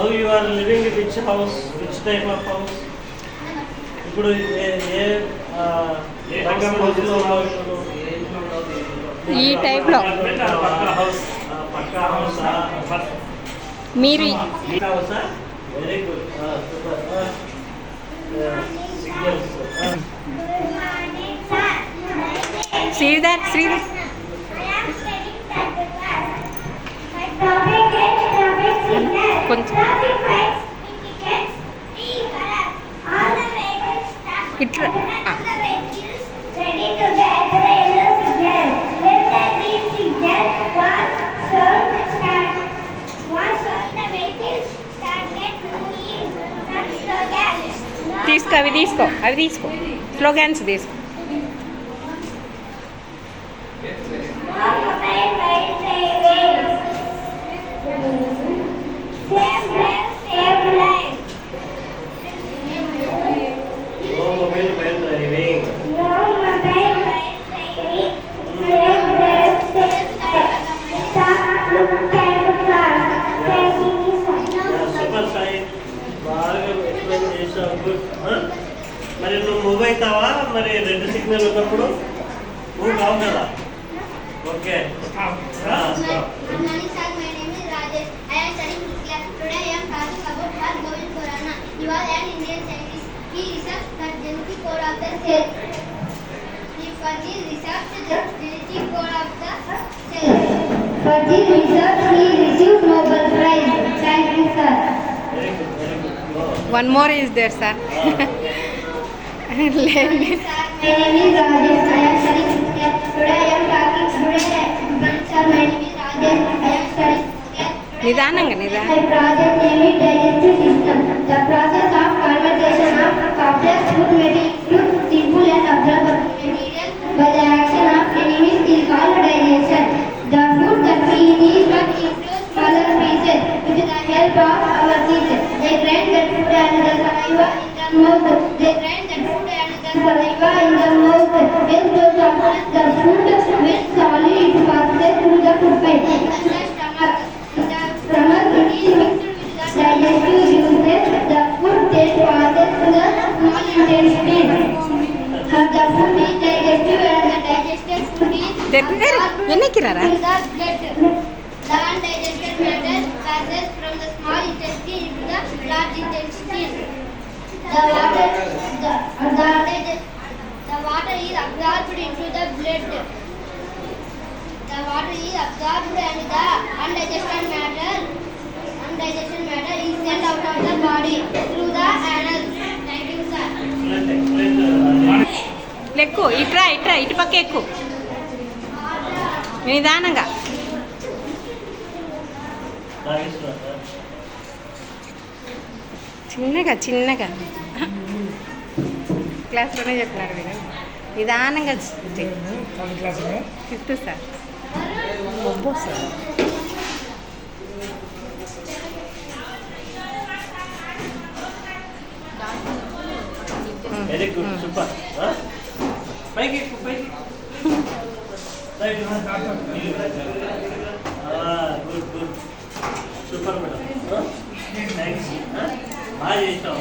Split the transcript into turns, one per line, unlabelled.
Now you are living in which house? Which type of house? ఇప్పుడు ఏ రకం హౌస్లో ఉన్నావు ఇప్పుడు?
ఈ టైప్లో
పక్కా హౌసా?
మీరు
హౌసా? Very good.
శ్రీధర్ కొంచెం ఇట్లా తీసుకో అవి తీసుకో స్లోగాన్స్ తీసుకో.
మరి నువ్వు మూవ్ అవుతావా? మరి రెడ్ సిగ్నల్ ఉన్నప్పుడు మూవ్ కావు కదా. Okay.
For this research, he received Nobel Prize. Thank you, sir.
One more is there, sir.
My name is Rajesh. I am studying fifth class. Today I am talking. Sir, my name is Rajesh. I am studying fifth class.
నిదానంగా
My project name is digestive system. The process of conversion of complex food material to simple and observable material by the action of enemies is called digestion. The food that we eat is cut into smaller pieces with the help of our teeth. They grind that food and the saliva in the mouth. They grind that food and the saliva in the mouth. When those substance the food when solid it passes through the food pipe in the stomach. In the stomach it is mixed with the digestive juices. The food then passes to the small intestine. The food is digestive and the digested food is
ఎన్నికిరారా?
in the blood. The undigested matter passes from the small intestine into the large intestine. The water is absorbed into the blood. The water is absorbed and the undigested matter is sent out of the body through the anus. Thank you, sir.
ఎక్కు ఇటు పక్క ఎక్కు నిదానంగా. చిన్నగా క్లాస్లోనే చెప్పినారు మీరు. నిదానంగా fifth sir. ఒబ్బో సార్.
Very good. సూపర్. పైకి గుడ్. Super madam. థ్యాంక్స్. బాగా చేసాం.